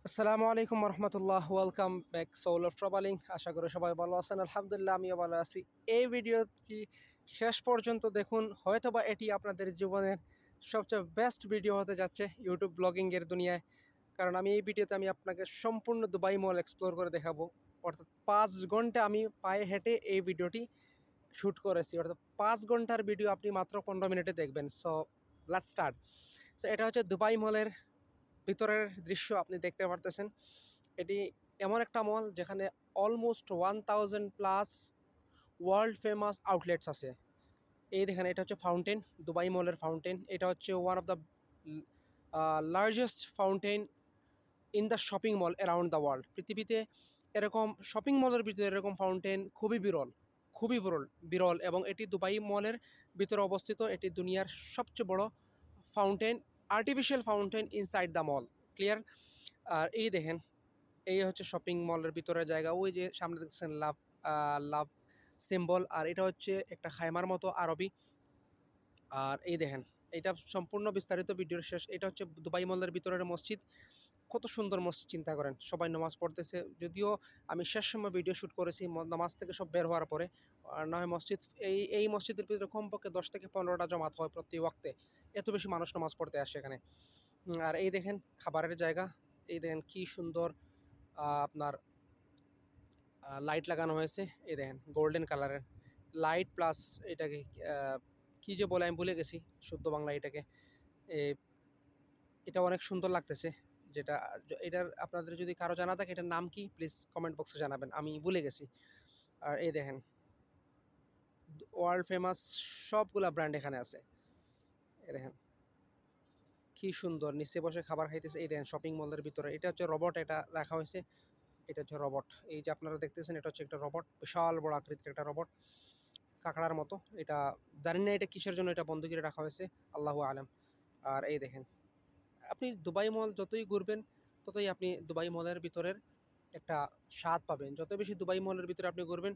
আসসালামু আলাইকুম রহমতুল্লাহ, welcome back Soul of Travelling. আশা করি সবাই ভালো আছেন। আলহামদুলিল্লাহ, আমিও ভালো আছি। এই ভিডিওটি শেষ পর্যন্ত দেখুন, হয়তোবা এটি আপনাদের জীবনের সবচেয়ে বেস্ট ভিডিও হতে যাচ্ছে ইউটিউব ব্লগিংয়ের দুনিয়ায়। কারণ এই ভিডিওতে আমি আপনাকে সম্পূর্ণ দুবাই মল এক্সপ্লোর করে দেখাবো। অর্থাৎ 5 ঘন্টা আমি পায়ে হেঁটে এই ভিডিওটি শ্যুট করেছি। অর্থাৎ 5 ঘন্টার ভিডিও আপনি মাত্র 15 মিনিটে দেখবেন। So let's start. সো এটা হচ্ছে দুবাই মলের ভিতরের দৃশ্য, আপনি দেখতে পারতেছেন। এটি এমন একটা মল যেখানে অলমোস্ট 1000+ ওয়ার্ল্ড ফেমাস আউটলেটস আছে। এই দেখেন, এটা হচ্ছে ফাউন্টেন, দুবাই মলের ফাউন্টেন। এটা হচ্ছে one of the largest fountain in the shopping mall around the world. পৃথিবীতে এরকম শপিং মলের ভিতরে এরকম ফাউন্টেন খুবই বিরল, খুবই বিরল। এবং এটি দুবাই মলের ভিতরে অবস্থিত। এটি দুনিয়ার সবচেয়ে বড় fountain, artificial fountain inside the mall. Clear? আর এই দেখেন, এই হচ্ছে শপিং মলের ভিতরের জায়গা। ওই যে সামনে দেখছেন লাভ, লাভ সিম্বল। আর এটা হচ্ছে একটা খাইমার মতো আরবি। আর এই দেখেন, এটা সম্পূর্ণ বিস্তারিত ভিডিওর শেষ। এটা হচ্ছে দুবাই মলের ভিতরের মসজিদ। কত সুন্দর মসজিদ, চিন্তা করেন। সবাই নামাজ পড়তেছে, যদিও আমি শেষ সময় ভিডিও শ্যুট করেছি নামাজ থেকে সব বের হওয়ার পরে। আর না হয় মসজিদ, এই মসজিদের ভিতরে কমপক্ষে 10 থেকে 15টা জমাত হয় প্রতি ওয়াক্তে। এত বেশি মানুষ নামাজ পড়তে আসে এখানে। আর এই দেখেন খাবারের জায়গা। এই দেখেন কি সুন্দর আপনার লাইট লাগানো হয়েছে। এই দেখেন গোল্ডেন কালারের লাইট, প্লাস এটাকে কি যে বলে আমি ভুলে গেছি শুদ্ধ বাংলা এটাকে। এটা অনেক সুন্দর লাগতেছে। যেটা এটার আপনাদের যদি কারো জানা থাকে এটার নাম কি, প্লিজ কমেন্ট বক্সে জানাবেন, আমি ভুলে গেছি। আর এই দেখেন ওয়ার্ল্ড ফেমাস সবগুলা ব্র্যান্ড এখানে আছে। এই দেখেন কি সুন্দর, নিচে বসে খাবার খাইতেছে। এই দেখেন শপিং মলের ভিতরে এটা হচ্ছে রবট, এটা রাখা হয়েছে। এটা হচ্ছে রবট, এই যে আপনারা দেখতেছেন এটা হচ্ছে একটা রবট, বিশাল বড় আকৃতির একটা রবট, কাঁকড়ার মতো। এটা জানি না এটা কিসের জন্য এটা বন্ধ করে রাখা হয়েছে, আল্লাহু আলাম। আর এই দেখেন, আপনি দুবাই মল যতই ঘুরবেন ততই আপনি দুবাই মলের ভিতরের একটা স্বাদ পাবেন। যত বেশি দুবাই মলের ভিতরে আপনি ঘুরবেন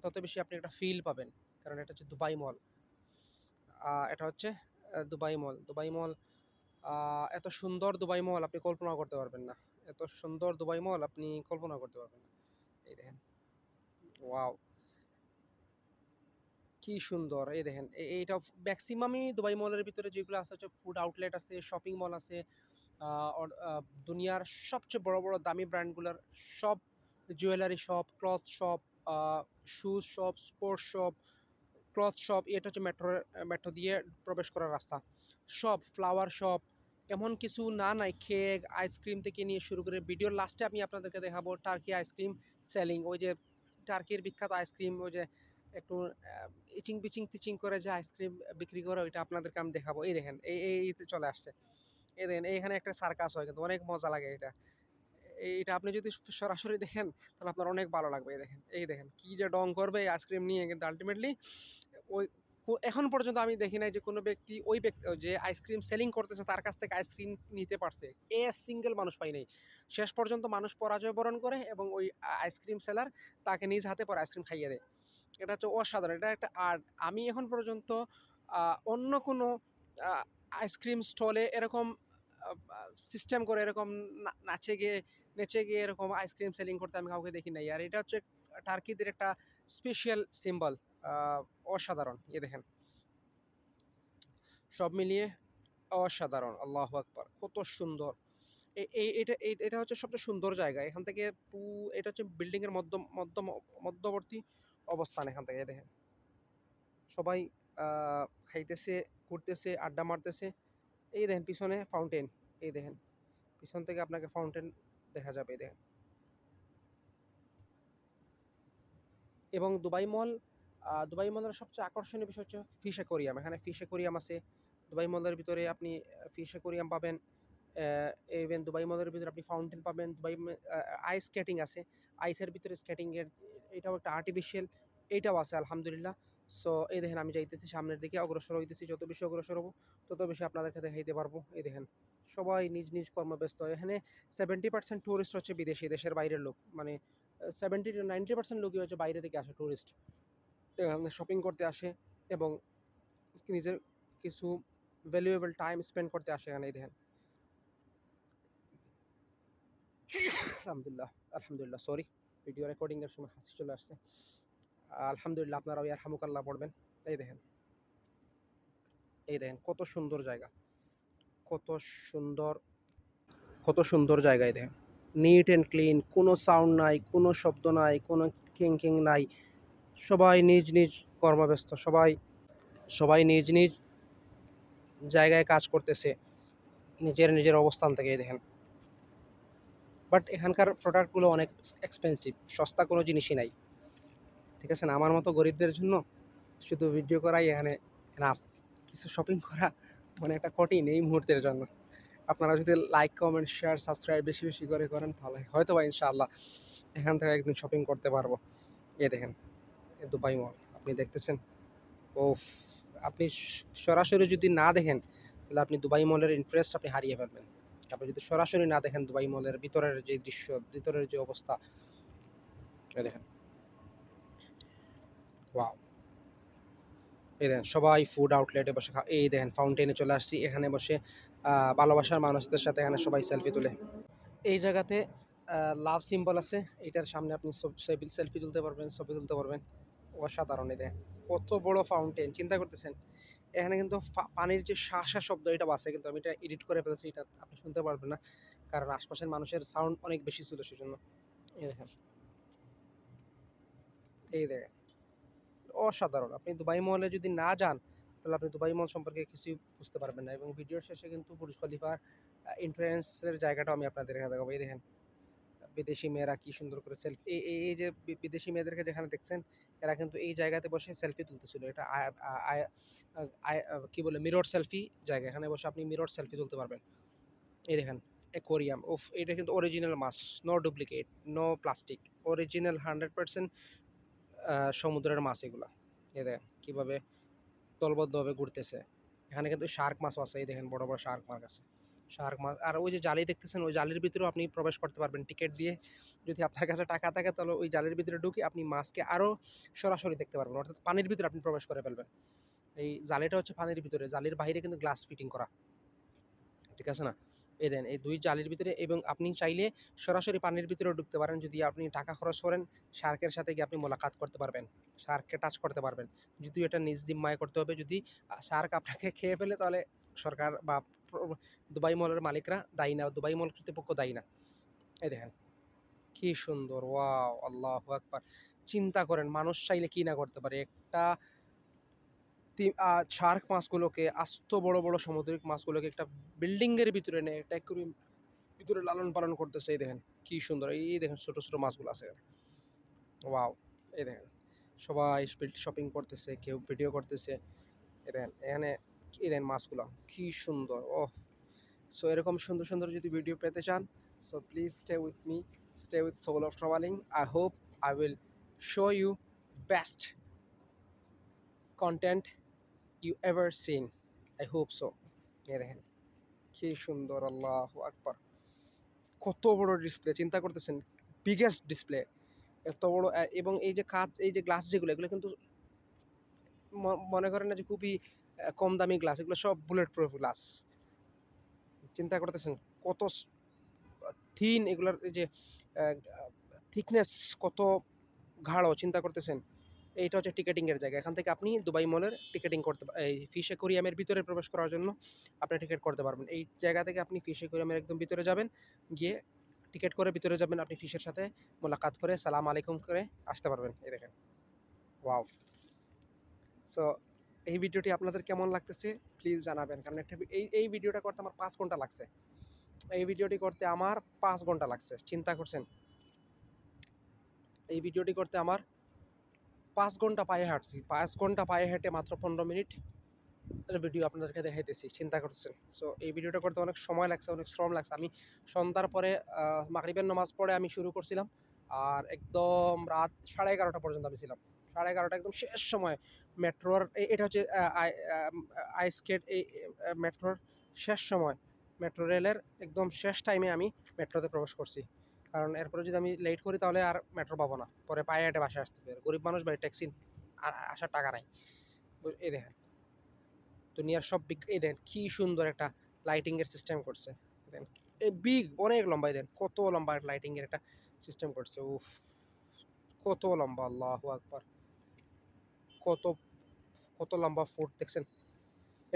তত বেশি আপনি একটা ফিল পাবেন। কারণ এটা হচ্ছে দুবাই মল। এটা হচ্ছে দুবাই মল। দুবাই মল এত সুন্দর দুবাই মল আপনি কল্পনা করতে পারবেন না। এত সুন্দর দুবাই মল আপনি কল্পনা করতে পারবেন না। এই দেখেন, ওয়াও, কি সুন্দর। এই দেখেন এইটা ম্যাক্সিমামই দুবাই মলের ভিতরে যেগুলো আছে হচ্ছে ফুড আউটলেট আছে, শপিং মল আছে। দুনিয়ার সবচেয়ে বড় বড় দামি ব্র্যান্ডগুলোর সব, jewellery shop, cloth shop, shoes shop, sports shop, cloth shop. এটা হচ্ছে মেট্রো দিয়ে প্রবেশ করার রাস্তা। সব ফ্লাওয়ার শপ, এমন কিছু না নাই। কেক, আইসক্রিম থেকে নিয়ে শুরু করে ভিডিওর লাস্টে আমি আপনাদেরকে দেখাবো টার্কি আইসক্রিম সেলিং। ওই যে টার্কির বিখ্যাত আইসক্রিম, ওই যে একটু ইচিং পিচিং টিচিং করে যে আইসক্রিম বিক্রি করে, ওইটা আপনাদেরকে আমি দেখাবো। এই দেখেন এইতে চলে আসছে। এই দেখেন এইখানে একটা সার্কাস হয়, কিন্তু অনেক মজা লাগে এটা। এইটা আপনি যদি সরাসরি দেখেন তাহলে আপনার অনেক ভালো লাগবে। এই দেখেন কি যে ডং করবে এই আইসক্রিম নিয়ে, কিন্তু আলটিমেটলি ওই এখন পর্যন্ত আমি দেখি নাই যে কোনো ব্যক্তি ওই ব্যক্তি যে আইসক্রিম সেলিং করতেছে তার কাছ থেকে আইসক্রিম নিতে পারছে। সিঙ্গেল মানুষ পাই নাই। শেষ পর্যন্ত মানুষ পরাজয় বরণ করে এবং ওই আইসক্রিম সেলার তাকে নিজ হাতে পরে আইসক্রিম খাইয়ে দেয়। এটা হচ্ছে অসাধারণ, এটা একটা আর্ট। আমি এখন পর্যন্ত অন্য কোনো আইসক্রিম স্টলে এরকম সিস্টেম করে এরকম নেচে গিয়ে এরকম আইসক্রিম সেলিং করতে আমি কাউকে দেখি নাই। আর এটা হচ্ছে টার্কিদের একটা স্পেশাল সিম্বল, অসাধারণ। দেখেন সব মিলিয়ে অসাধারণ। আল্লাহু আকবার, কত সুন্দর। এটা হচ্ছে সবচেয়ে সুন্দর জায়গা। এখান থেকে এটা হচ্ছে বিল্ডিংয়ের মধ্যবর্তী অবস্থান। এখান থেকে দেখেন সবাই খাইতেছে, ঘুরতেছে, আড্ডা মারতেছে। এই দেখেন পিছনে ফাউন্টেন। এই দেখেন পিছন থেকে আপনাকে ফাউন্টেন দেখা যাবে। এই দেখেন। এবং দুবাই মলের সবচেয়ে আকর্ষণীয় বিষয় হচ্ছে ফিশ অ্যাকোরিয়াম। এখানে ফিশ অ্যাকোরিয়াম আছে। দুবাই মলের ভিতরে আপনি ফিশ অ্যাকোরিয়াম পাবেন। ইভেন দুবাই মলের ভিতরে আপনি ফাউন্টেন পাবেন। আইস স্কেটিং আছে, আইসের ভিতরে স্কেটিংয়ের, এটাও একটা আর্টিফিশিয়াল, এইটাও আছে আলহামদুলিল্লাহ। সো এই দেখেন আমি যাইতেছি সামনের দিকে, অগ্রসর হইতেছি। যত বেশি অগ্রসর হবো তত বেশি আপনাদেরকে দেখাইতে পারবো। এই দেখেন সবাই নিজ নিজ কর্মব্যস্ত। এখানে 70% টুরিস্ট হচ্ছে বিদেশি, দেশের বাইরের লোক। মানে 70 to 90% লোকই হচ্ছে বাইরে থেকে আসে, টুরিস্ট। এখানে শপিং করতে আসে এবং নিজের কিছু ভ্যালুয়েবল টাইম স্পেন্ড করতে আসে এখানে। এই দেখেন, আলহামদুলিল্লাহ, আলহামদুলিল্লাহ, সরি ভিডিও রেকর্ডিংয়ের সময় হাসি চলে আসছে। আলহামদুলিল্লাহ, আপনারা ইয়ারহামুকাল্লাহ পড়বেন। এই দেখেন, এই দেখেন কত সুন্দর জায়গা, কত সুন্দর, কত সুন্দর জায়গা। এই দেখেন নিট অ্যান্ড ক্লিন, কোনো সাউন্ড নাই, কোনো শব্দ নাই, কোনো কিং কিং নাই। সবাই নিজ নিজ কর্মব্যস্ত, সবাই সবাই নিজ নিজ জায়গায় কাজ করতেছে নিজের নিজের অবস্থান থেকে। এই দেখেন, বাট এখানকার প্রোডাক্টগুলো অনেক এক্সপেন্সিভ, সস্তা কোনো জিনিসই নাই। ঠিক আছে না, আমার মতো গরিবদের জন্য শুধু ভিডিও করাই এখানে এনাফ। কিছু শপিং করা মানে একটা কঠিন এই মুহূর্তের জন্য। আপনারা যদি লাইক কমেন্ট শেয়ার সাবস্ক্রাইব বেশি বেশি করে করেন তাহলে হয়তো বা ইনশাআল্লাহ এখান থেকে একদিন শপিং করতে পারবো। এই দেখেন, এ দুবাই মল আপনি দেখতেছেন। ও, আপনি সরাসরি যদি না দেখেন তাহলে আপনি দুবাই মলের ইন্টারেস্ট আপনি হারিয়ে ফেলবেন। আপনি যদি সরাসরি না দেখেন দুবাই মলের ভিতরের যে দৃশ্য, ভিতরের যে অবস্থা, এই দেখেন, ওয়াও। এই দেখেন সবাই ফুড আউটলেটে বসে এই দেখেন ফাউন্টেনে চলে আসছি, এখানে বসে ভালোবাসার মানুষদের সাথে এখানে সবাই সেলফি তুলে। এই জায়গাতে লাভ সিম্বল আছে, এটার সামনে আপনি সেলফি তুলতে পারবেন, ছবি তুলতে পারবেন। অসাধারণ। এই দেখেন কত বড় ফাউন্টেন, চিন্তা করতেছেন। এখানে কিন্তু পানির যে শাঁসা শব্দ এটা বাসে, কিন্তু আমি এটা এডিট করে ফেলছি, এটা আপনি শুনতে পারবেন না কারণ আশপাশের মানুষের সাউন্ড অনেক বেশি ছিল সেজন্য। এই দেখেন, এই দেখেন অসাধারণ। আপনি দুবাই মলে যদি না যান তাহলে আপনি দুবাই মল সম্পর্কে কিছুই বুঝতে পারবেন না। এবং ভিডিওর শেষে কিন্তু বুর্জ খলিফার এন্ট্রান্সের জায়গাটাও আমি আপনাদের দেখাবো। এই দেখেন বিদেশি মেয়েরা কি সুন্দর করে সেলফি, এই যে বিদেশি মেয়েদেরকে যেখানে দেখছেন এরা কিন্তু এই জায়গাতে বসে সেলফি তুলতেছিল। এটা কি বলে মিরর সেলফি জায়গা, এখানে বসে আপনি মিরর সেলফি তুলতে পারবেন। এই দেখেন অ্যাকোরিয়াম, উফ, এটা কিন্তু অরিজিনাল মাছ, no duplicate, no plastic, original 100% সমুদ্রের মাছ এগুলা। এই দেখেন কীভাবে দলবদ্ধভাবে ঘুরতেছে। এখানে কিন্তু শার্ক মাছও আছে, এই দেখেন বড় বড় শার্ক মাছ আছে, শার্ক মাছ। আর ওই যে জালি দেখতেছেন, ওই জালির ভিতরেও আপনি প্রবেশ করতে পারবেন টিকিট দিয়ে। যদি আপনার কাছে টাকা থাকে তাহলে ওই জালির ভিতরে ঢুকে আপনি মাছকে আরও সরাসরি দেখতে পারবেন, অর্থাৎ পানির ভিতরে আপনি প্রবেশ করে ফেলবেন। এই জালিটা হচ্ছে পানির ভিতরে, জালির বাইরে কিন্তু গ্লাস ফিটিং করা, ঠিক আছে না। এই দেন এই দুই জালির ভিতরে, এবং আপনি চাইলে সরাসরি পানির ভিতরেও ঢুকতে পারেন। যদি আপনি টাকা খরচ করেন শার্কের সাথে গিয়ে আপনি মোলাকাত করতে পারবেন, শার্ককে টাচ করতে পারবেন। যদিও এটা নিজ জিম্মায় করতে হবে, যদি শার্ক আপনাকে খেয়ে ফেলে তাহলে সরকার বা দুবাই মলের মালিকরা দায়ী না, দুবাই মল কর্তৃপক্ষ দায়ী না। এই দেখেন কি সুন্দর, ওয়াও, আল্লাহু আকবার। চিন্তা করেন মানুষ চাইলে কি না করতে পারে। একটা শার্ক মাছগুলোকে, আস্ত বড় বড় সামুদ্রিক মাছগুলোকে একটা বিল্ডিংয়ের ভিতরে নেয়, একটা অ্যাকুয়ারিয়াম ভিতরে লালন পালন করতেছে। এই দেখেন কি সুন্দর, এই দেখেন ছোট ছোট মাছগুলো আছে এখানে, ওয়াও। এই দেখেন সবাই শপিং করতেছে, কেউ ভিডিও করতেছে। এই দেখেন এখানে, এই দেখেন মাছগুলো কি সুন্দর। ও, সো এরকম সুন্দর সুন্দর যদি ভিডিও পেতে চান, so please stay with me, stay with soul of travelling. I hope I will show you best content you ever seen. I hope so. এই দেখেন কি সুন্দর, আল্লাহু আকবার। কত বড় ডিসপ্লে, চিন্তা করতেছেন, বিগেস্ট ডিসপ্লে, এত বড়। এবং এই যে কাঁচ, এই যে গ্লাস যেগুলো, এগুলো কিন্তু মনে করেন না যে খুবই কম দামি গ্লাস, এগুলো সব বুলেট প্রুফ গ্লাস। চিন্তা করতেছেন কত থিন এগুলোর, এই যে থিকনেস কত গাঢ়, চিন্তা করতেছেন। এইটা হচ্ছে টিকেটিংয়ের জায়গা, এখান থেকে আপনি দুবাই মলের টিকেটিং করতে, এই ফিশ অ্যাকোরিয়ামের ভিতরে প্রবেশ করার জন্য আপনি টিকিট করতে পারবেন। এই জায়গা থেকে আপনি ফিশ অ্যাকোরিয়ামের একদম ভিতরে যাবেন, গিয়ে টিকিট করে ভিতরে যাবেন, আপনি ফিশের সাথে মোলাকাত করে সালাম আলাইকুম করে আসতে পারবেন। এই দেখেন, ওয়াও। সো এই ভিডিওটি আপনাদের কেমন লাগতেছে প্লিজ জানাবেন, কারণ একটা এই ভিডিওটা করতে আমার 5 ঘন্টা লাগছে। এই ভিডিওটি করতে আমার 5 ঘন্টা লাগছে, চিন্তা করছেন। এই ভিডিওটি করতে আমার 5 ঘন্টা পায়ে হাঁটছি, 5 ঘন্টা পায়ে হেঁটে মাত্র 15 মিনিট ভিডিও আপনাদেরকে দেখাইতেছি, চিন্তা করছেন। সো এই ভিডিওটা করতে অনেক সময় লাগছে, অনেক শ্রম লাগছে। আমি সন্ধ্যার পরে মাগরিবের নামাজ পড়ে আমি শুরু করছিলাম, আর একদম রাত 11:30 পর্যন্ত আমি ছিলাম। 11:30 একদম শেষ সময় মেট্রোর, এটা হচ্ছে আইসকেট, এই মেট্রোর শেষ সময়, মেট্রো রেলের একদম শেষ টাইমে আমি মেট্রোতে প্রবেশ করছি। কারণ এরপরে যদি আমি লেট করি তাহলে আর মেট্রো পাবো না, পরে পায়ে হেঁটে বাসায় আসতে হবে। গরিব মানুষ ভাই, ট্যাক্সি আর আসার টাকা নাই। এই দেখেন দুনিয়ার সব এই দেখেন কি সুন্দর একটা লাইটিংয়ের সিস্টেম করছে। দেখেন বিগ, অনেক লম্বাই দেন, কত লম্বা লাইটিংয়ের একটা সিস্টেম করছে। উফ, কত লম্বা, আল্লাহু আকবার, কত কত লম্বা ফুট দেখছেন।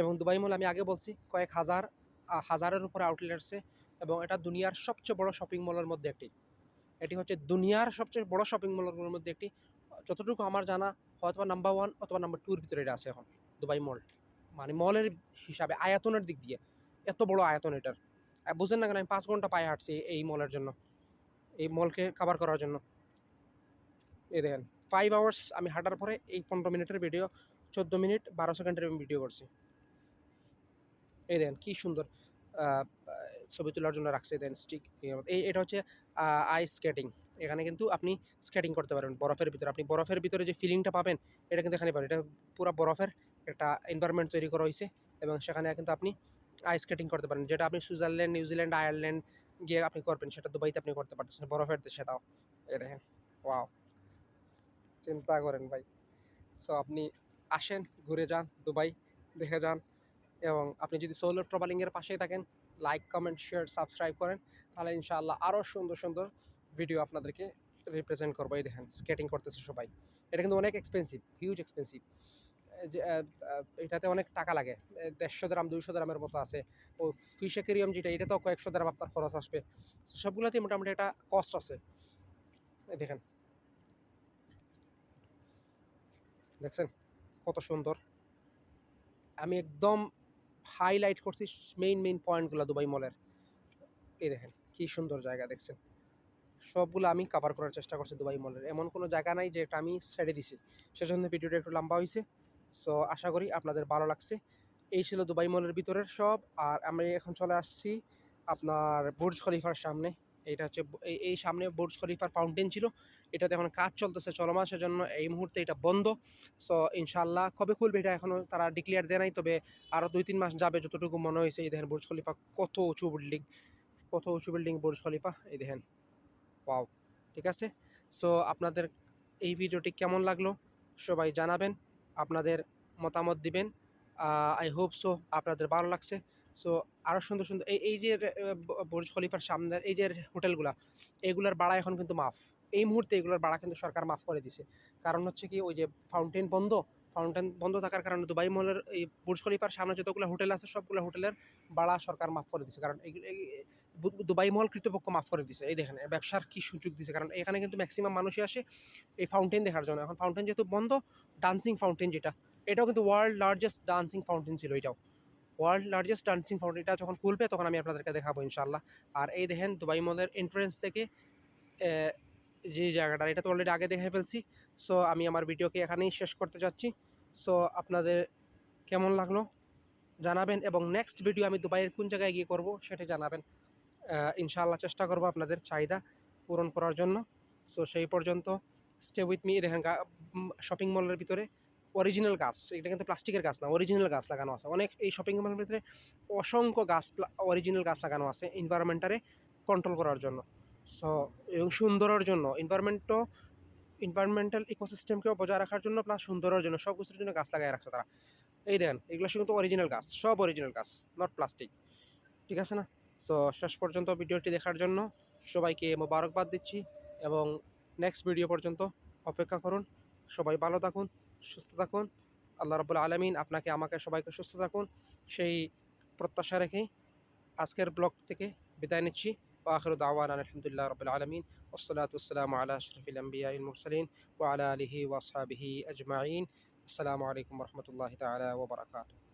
এবং দুবাই মল আমি আগে বলছি কয়েক হাজার, হাজারের উপরে আউটলেট আছে, এবং এটা দুনিয়ার সবচেয়ে বড় শপিং মলের মধ্যে একটি। এটি হচ্ছে দুনিয়ার সবচেয়ে বড় শপিং মলের মধ্যে একটি। যতটুকু আমার জানা হয়তো নাম্বার 1 অথবা নাম্বার 2 এর ভিতরে এটা আছে এখন, দুবাই মল। মানে মলের হিসাবে আয়তনের দিক দিয়ে এত বড় আয়তন এটার। বুঝেন না কেন, আমি 5 ঘন্টা পায়ে হাঁটছি এই মলের জন্য, এই মলকে কভার করার জন্য। এই দেখেন, 5 আওয়ার্স আমি হাঁটার পরে এই 15 মিনিটের ভিডিও, 14 মিনিট 12 সেকেন্ডের আমি ভিডিও করছি। এই দেখেন কি সুন্দর ছবি তোলার জন্য রাখছে দেন স্টিক। এটা হচ্ছে আইস স্কেটিং। এখানে কিন্তু আপনি স্কেটিং করতে পারবেন বরফের ভিতরে। আপনি বরফের ভিতরে যে ফিলিংটা পাবেন এটা কিন্তু এখানে পাবেন। এটা পুরো বরফের একটা এনভায়রনমেন্ট তৈরি করা হয়েছে, এবং সেখানে কিন্তু আপনি আইস স্কেটিং করতে পারেন, যেটা আপনি সুইজারল্যান্ড, নিউজিল্যান্ড, আয়ারল্যান্ড গিয়ে আপনি করবেন, সেটা দুবাইতে আপনি করতে পারতেছেন, বরফের দেশে তাও। এই দেখেন, ওয়াও, চিন্তা করেন ভাই। সো আপনি আসেন, ঘুরে যান দুবাই, দেখে যান। এবং আপনি যদি সোলো ট্রাভেলিংয়ের পাশেই থাকেন, লাইক, কমেন্ট, শেয়ার, সাবস্ক্রাইব করেন, তাহলে ইনশাআল্লাহ আরও সুন্দর সুন্দর ভিডিও আপনাদেরকে রিপ্রেজেন্ট করবো। এই দেখেন স্কেটিং করতেছে সবাই। এটা কিন্তু অনেক এক্সপেন্সিভ, হিউজ এক্সপেন্সিভ। যে এটাতে অনেক টাকা লাগে, 150 দ্রাম 200 দ্রামের মতো আছে। ও ফিশ অ্যাকুয়ারিয়াম যেটা, এটা তো কয়েকশো দ্রাম আপনার খরচ আসবে। সবগুলোতে মোটামুটি একটা কস্ট আছে। এই দেখেন, দেখছেন কত সুন্দর। আমি একদম হাইলাইট করছি মেইন মেইন পয়েন্টগুলো দুবাই মলের। এই দেখেন কি সুন্দর জায়গা দেখছেন। সবগুলো আমি কভার করার চেষ্টা করছি দুবাই মলের, এমন কোনো জায়গা নাই যে এটা আমি ছেড়ে দিছি। সেজন্য ভিডিওটা একটু লম্বা হয়েছে। সো আশা করি আপনাদের ভালো লাগছে। এই ছিল দুবাই মলের ভিতরের সব। আর আমি এখন চলে আসছি আপনার বুর্জ খলিফার সামনে। এটা হচ্ছে এই সামনে বুর্জ খলিফার ফাউন্টেন ছিল, এটাতে এখন কাজ চলতেছে চলমান, সেজন্য এই মুহূর্তে এটা বন্ধ। সো ইনশাল্লাহ কবে খুলবে এটা এখনও তারা ডিক্লেয়ার দেয় নাই, তবে আরও 2-3 মাস যাবে যতটুকু মনে হয়েছে। এই দেখেন বুর্জ খলিফা, কত উঁচু বিল্ডিং, কত উঁচু বিল্ডিং বুর্জ খলিফা, এই দেখেন, ওয়াও। ঠিক আছে, সো আপনাদের এই ভিডিওটি কেমন লাগলো সবাই জানাবেন, আপনাদের মতামত দিবেন। আই হোপ সো আপনাদের ভালো লাগছে। সো আরও সুন্দর সুন্দর এই যে বুর্জ খলিফার সামনের এই যে হোটেলগুলা, এগুলার ভাড়া এখন কিন্তু মাফ। এই মুহূর্তে এগুলোর ভাড়া কিন্তু সরকার মাফ করে দিছে। কারণ হচ্ছে কি, ওই যে ফাউন্টেন বন্ধ, ফাউন্টেন বন্ধ থাকার কারণে দুবাই মলের এই বুর্জ খলিফার সামনে যতগুলো হোটেল আছে সবগুলো হোটেলের ভাড়া সরকার মাফ করে দিছে। কারণ দুবাই মল কর্তৃপক্ষ মাফ করে দিছে। এই দেখেন ব্যবসার কি সুযোগ দিছে, কারণ এখানে কিন্তু ম্যাক্সিমাম মানুষই আসে এই ফাউন্টেন দেখার জন্য। এখন ফাউন্টেন যেহেতু বন্ধ, ডান্সিং ফাউন্টেন যেটা, এটাও কিন্তু ওয়ার্ল্ড লার্জেস্ট ডান্সিং ফাউন্টেন ছিল, এটাও ওয়ার্ল্ড লার্জেস্ট ডান্সিং ফাউন্টেন। এটা যখন খুলবে তখন আমি আপনাদেরকে দেখাবো ইনশাল্লাহ। আর এই দেখেন দুবাই মলের এন্ট্রেন্স থেকে যে জায়গাটা, এটা তো অলরেডি আগে দেখে ফেলছি। সো আমি আমার ভিডিওকে এখানেই শেষ করতে যাচ্ছি। সো আপনাদের কেমন লাগলো জানাবেন, এবং নেক্সট ভিডিও আমি দুবাইয়ের কোন জায়গায় গিয়ে করব সেটা জানাবেন। ইনশাআল্লাহ চেষ্টা করবো আপনাদের চাহিদা পূরণ করার জন্য। সো সেই পর্যন্ত স্টে উইথ মি। দেখেন শপিং মলের ভিতরে অরিজিনাল গাছ, এটা কিন্তু প্লাস্টিকের গাছ না, অরিজিনাল গাছ লাগানো আছে অনেক। এই শপিং মলের ভিতরে অসংখ্য গাছ, অরিজিনাল গাছ লাগানো আছে এনভায়রনমেন্টারে কন্ট্রোল করার জন্য। সো এবং সুন্দরের জন্য, এনভায়রনমেন্টাল ইকোসিস্টেমকেও বজায় রাখার জন্য, প্লাস সুন্দরের জন্য, সব কিছুর জন্য গাছ লাগাই রাখছে তারা। এই দেন এগুলো কিন্তু অরিজিনাল গাছ, সব অরিজিনাল গাছ, নট প্লাস্টিক। ঠিক আছে না? সো শেষ পর্যন্ত ভিডিওটি দেখার জন্য সবাইকে মোবারকবাদ দিচ্ছি, এবং নেক্সট ভিডিও পর্যন্ত অপেক্ষা করুন। সবাই ভালো থাকুন, সুস্থ থাকুন। আল্লাহ রাব্বুল আলামিন আপনাকে, আমাকে, সবাইকে সুস্থ থাকুন সেই প্রত্যাশা রেখেই আজকের ব্লগ থেকে বিদায় নিচ্ছি। ওয়া আখিরু দাওয়ানা আলহামদুলিল্লাহি রাব্বিল আলামিন। ওয়াসসালাতু ওয়াসসালামু আলা আশরাফিল আমবিয়াইল মুরসালিন ওয়া আলা আলিহি ওয়া আসহাবিহি আজমাইন। আসসালামু আলাইকুম ওয়া রাহমাতুল্লাহি তাআলা ওয়া বারাকাতুহু।